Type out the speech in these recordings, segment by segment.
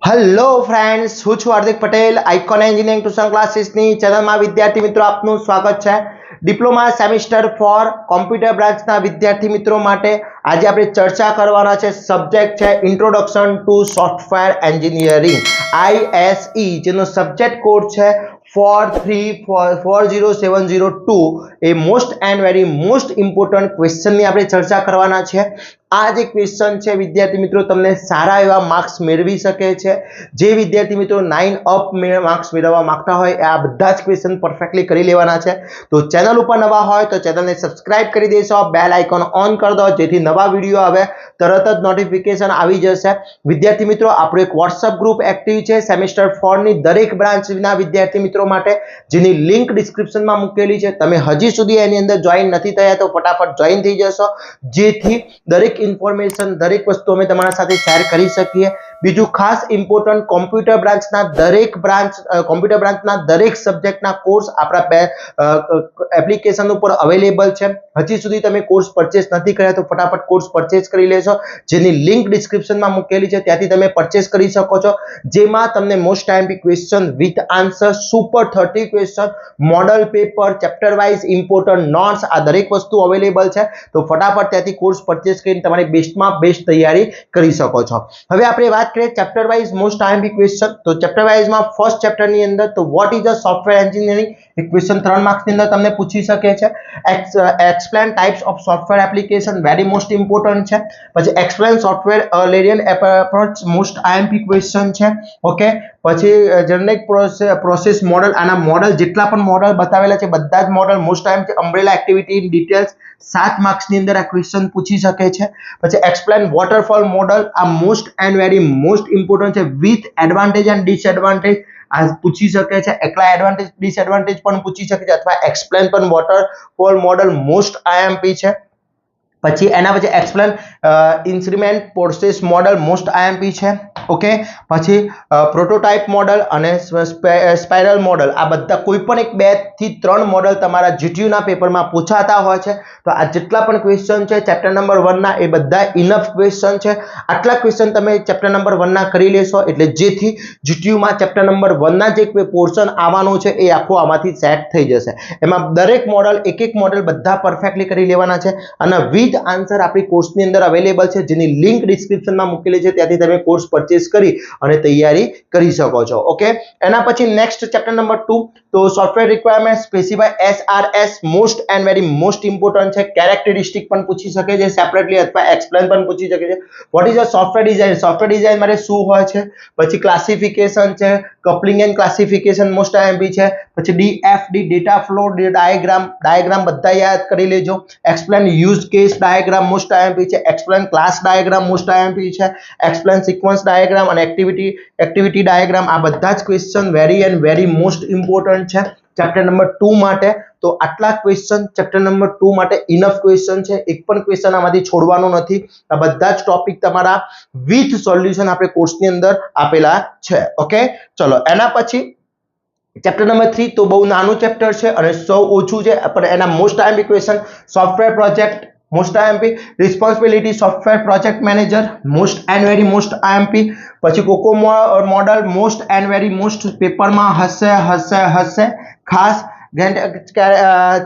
Hello friends, હું છું Hardik Patel. Icon engineering tuition ક્લાસીસની ચેનલમાં વિદ્યાર્થી મિત્રો આપનું સ્વાગત છે. ડિપ્લોમા સેમિસ્ટર 4 કોમ્પ્યુટર બ્રાન્ચના વિદ્યાર્થી મિત્રો માટે આજે આપણે ચર્ચા કરવાના છે. સબ્જેક્ટ છે introduction to software engineering ISE, જેનો સબ્જેક્ટ કોડ છે 4340702. એ most and very most important ક્વેશ્ચનની આપણે ચર્ચા કરવાના છે. આ જે ક્વેશ્ચન છે વિદ્યાર્થી મિત્રો તમને સારા એવા માર્ક્સ મેળવી શકે છે. જે વિદ્યાર્થી મિત્રો 9 અપ માર્ક્સ મેળવવા માંગતા હોય આ બધા જ ક્વેશ્ચન પરફેક્ટલી કરી લેવાના છે. તો ચેનલ ઉપર નવા હોય તો ચેનલને સબસ્ક્રાઇબ કરી દેશો, બેલ આઇકોન ઓન કરી દો જેથી નવા વિડીયો આવે તરત જ નોટિફિકેશન આવી જશે. વિદ્યાર્થી મિત્રો આપણો એક WhatsApp ગ્રુપ એક્ટિવ છે સેમેસ્ટર 4 ની દરેક બ્રાન્ચના વિદ્યાર્થી મિત્રો માટે, જેની લિંક ડિસ્ક્રિપ્શનમાં મૂકેલી છે. તમે હજી સુધી એની અંદર જોઈન નથી થયા તો ફટાફટ જોઈન થઈ જશો, જેથી દરેક ઇન્ફોર્મેશન દરેક વસ્તુ અમે તમારા સાથે શેર કરી શકીએ. બીજું ખાસ ઇમ્પોર્ટન્ટ કોમ્પ્યુટર બ્રાન્ચના દરેક સબ્જેક્ટના કોર્સ આપણા એપ્લિકેશન ઉપર અવેલેબલ છે. હજી સુધી તમે કોર્સ પરચેસ નથી કર્યા તો ફટાફટ કોર્સ પરચેસ કરી લેશો, જેની લિંક ડિસ્ક્રિપ્શનમાં મૂકેલી છે, ત્યાંથી તમે પરચેસ કરી શકો છો. જેમાં તમને most IMP question with answer, super 30 question, model paper, chapter wise important notes, આ દરેક વસ્તુ અવેલેબલ છે. તો ફટાફટ ત્યાંથી કોર્સ પરચેસ કરીને તમારી બેસ્ટમાં બેસ્ટ તૈયારી કરી શકો છો. હવે આપણે વાત કરીએ chapter wise most IMP question. તો ચેપ્ટર વાઇઝમાં ફર્સ્ટ ચેપ્ટરની અંદર તો what is a software engineering, એ ક્વેશ્ચન 3 માર્ક્સની અંદર તમને પૂછી શકે છે. Explain types of software application, very most important છે. પછી એક્સપ્લેન સોફ્ટવેર લેરિયન એપ્રોચ, મોસ્ટ આઈએમપી ક્વેશ્ચન છે. ઓકે, પછી જનરિક પ્રોસેસ મોડલ, આના મોડલ જેટલા પણ મોડલ બતાવેલા છે બધા જ model most IMP. Umbrella activity in details 7 માર્ક્સની અંદર આ ક્વેશ્ચન પૂછી શકે છે. પછી એક્સપ્લેન વોટરફોલ મોડલ, આ most and very most important છે. વિથ એડવાન્ટેજ એન્ડ ડિસએડવાન્ટેજ આ પૂછી શકે છે. એકલા એડવાન્ટેજ ડિસએડવાન્ટેજ પણ પૂછી શકે છે, અથવા એક્સપ્લેન પણ વોટરફોલ મોડલ મોસ્ટ આઈએમપી છે. પછી એના પછી explain increment process model most IMP છે. ઓકે, પછી પ્રોટોટાઇપ મોડલ અને સ્પાઇરલ મોડલ, આ બધા કોઈ પણ એક 2 થી 3 મોડલ તમારા GTU ના પેપરમાં પૂછાતા હોય છે. તો આ જેટલા પણ ક્વેશ્ચન છે ચેપ્ટર નંબર 1 ના એ બધા ઇનફ ક્વેશ્ચન છે. આટલા ક્વેશ્ચન તમે ચેપ્ટર નંબર 1 ના કરી લેશો એટલે જેથી GTU માં ચેપ્ટર નંબર 1 ના જે પોર્શન આવવાનો છે એ આખો આમાંથી સેટ થઈ જશે. એમાં દરેક મોડલ એક મોડલ બધા પરફેક્ટલી કરી લેવાના છે અને વિથ આન્સર આપણી કોર્સની અંદર અવેલેબલ છે, જેની લિંક ડિસ્ક્રિપ્શનમાં મૂકેલી છે, ત્યાંથી તમે કોર્સ પરચેસ કરી અને તૈયારી કરી શકો છો. ઓકે, એના પછી નેક્સ્ટ ચેપ્ટર નંબર 2 તો software requirement specify SRS, most and very most important છે. કેરેક્ટરિસ્ટિક પણ પૂછી શકે છે સેપરેટલી, અથવા એક્સપ્લેન પણ પૂછી શકે છે. Vote is a software design, software design માટે શું હોય છે. પછી ક્લાસિફિકેશન છે, coupling and classification most IMP છે. પછી DFD ડેટા ફ્લો ડાયાગ્રામ બધા યાદ કરી લેજો. Explain use case diagram most IMP છે. Explain class diagram most IMP છે. એક્સપ્લેન સિક્વન્સ ડાયાગ્રામ અને એક્ટિવિટી ડાયાગ્રામ, આ બધા જ question very and very most important છે ચેપ્ટર નંબર 2 માટે. તો આટલા ક્વેશ્ચન ચેપ્ટર નંબર 2 માટે ઇનફ ક્વેશ્ચન છે, એક પણ ક્વેશ્ચન આમાંથી છોડવાનો નથી. આ બધા જ ટોપિક તમારા વિથ સોલ્યુશન આપણે કોર્સની અંદર આપેલા છે. ઓકે, ચલો એના પછી ચેપ્ટર નંબર 3 તો બહુ નાનું ચેપ્ટર છે અને સૌ ઓછું છે, પણ એના most IMP question software project most IMP, responsibility software project manager most and very most IMP. પછી કોકો model most and very most પેપરમાં હશે ખાસ.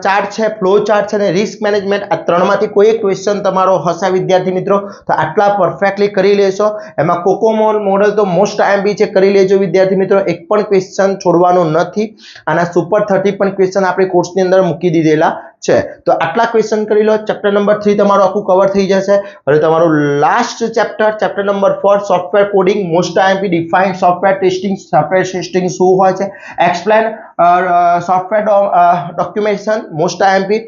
ચાર્ટ છે, ફ્લો ચાર્ટ છે અને રિસ્ક મેનેજમેન્ટ, આ ત્રણમાંથી કોઈ એક ક્વેશ્ચન તમારો હશે વિદ્યાર્થી મિત્રો. તો આટલા પરફેક્ટલી કરી લેશો. એમાં કોકો મોડલ તો મોસ્ટ આઈએમપી છે, કરી લેજો વિદ્યાર્થી મિત્રો, એક પણ ક્વેશ્ચન છોડવાનો નથી. આના સુપર 30 પણ ક્વેશ્ચન આપણે કોર્સની અંદર મૂકી દીધેલા છે. તો આટલા ક્વેશ્ચન કરી લો, ચેપ્ટર નંબર 3 તમારું આખું કવર થઈ જશે. હવે તમારું last chapter number 4 software coding most IMP. Define software testing શું હોય છે. Explain software documentation most IMP.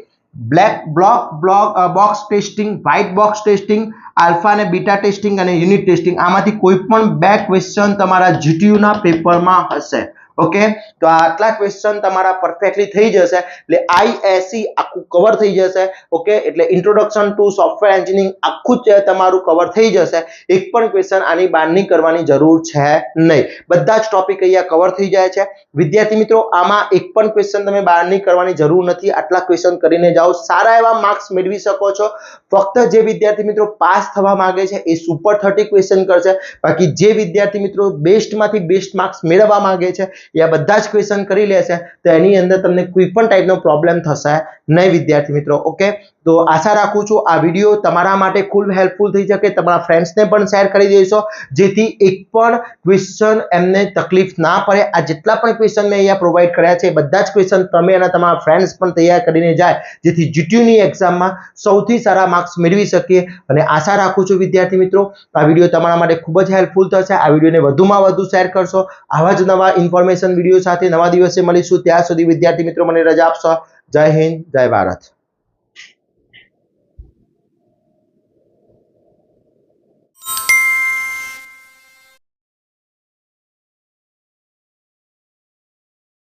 Box testing, white box testing, alpha અને બીટા ટેસ્ટિંગ અને યુનિટ ટેસ્ટિંગ, આમાંથી કોઈ પણ 2 ક્વેશ્ચન તમારા GTU ના પેપરમાં હશે. ઓકે, તો આટલા ક્વેશ્ચન તમારા પરફેક્ટલી થઈ જશે એટલે ISE આખું કવર થઈ જશે. ઓકે, એટલે ઇન્ટ્રોડક્શન ટુ સોફ્ટવેર એન્જિનિયરિંગ આખું જ તમારું કવર થઈ જશે. એક પણ ક્વેશ્ચન આની બહારની કરવાની જરૂર છે નહીં. બધા જ ટોપિક અહીંયા કવર થઈ જાય છે. વિદ્યાર્થી મિત્રો, આમાં એક પણ ક્વેશ્ચન તમે બહારની કરવાની જરૂર નથી. આટલા ક્વેશ્ચન કરીને જાઓ, સારા એવા માર્ક્સ મેળવી શકો છો. ફક્ત જે વિદ્યાર્થી મિત્રો પાસ થવા માંગે છે એ સુપર 30 ક્વેશ્ચન કરશે. બાકી જે વિદ્યાર્થી મિત્રો બેસ્ટમાંથી બેસ્ટ માર્ક્સ મેળવવા માંગે છે એ આ બધા જ ક્વેશ્ચન કરી લેશે તો એની અંદર તમને કોઈ પણ ટાઈપનો પ્રોબ્લેમ થશે નહીં વિદ્યાર્થી મિત્રો. ઓકે, તો આશા રાખું છું આ વિડીયો તમારા માટે ખૂબ હેલ્પફુલ થઈ શકે. તમારા ફ્રેન્ડ્સને પણ શેર કરી દેશો જેથી એક પણ ક્વેશ્ચન એમને તકલીફ ના પડે. આ જેટલા પણ ક્વેશ્ચન મેં અહીંયા પ્રોવાઈડ કર્યા છે એ બધા જ ક્વેશ્ચન તમે અને તમારા ફ્રેન્ડ્સ પણ તૈયાર કરીને જાય જેથી GTUની એક્ઝામમાં સૌથી સારા માર્ક્સ મેળવી શકીએ. અને આશા રાખું છું વિદ્યાર્થી મિત્રો આ વિડીયો તમારા માટે ખૂબ જ હેલ્પફુલ થશે. આ વિડીયોને વધુમાં વધુ શેર કરશો. આવા જ નવા ઇન્ફોર્મેશન વિડીયો સાથે નવા દિવસે મળીશું. ત્યાં સુધી વિદ્યાર્થી મિત્રો મને રજા આપશો. જય હિન્દ, જય ભારત.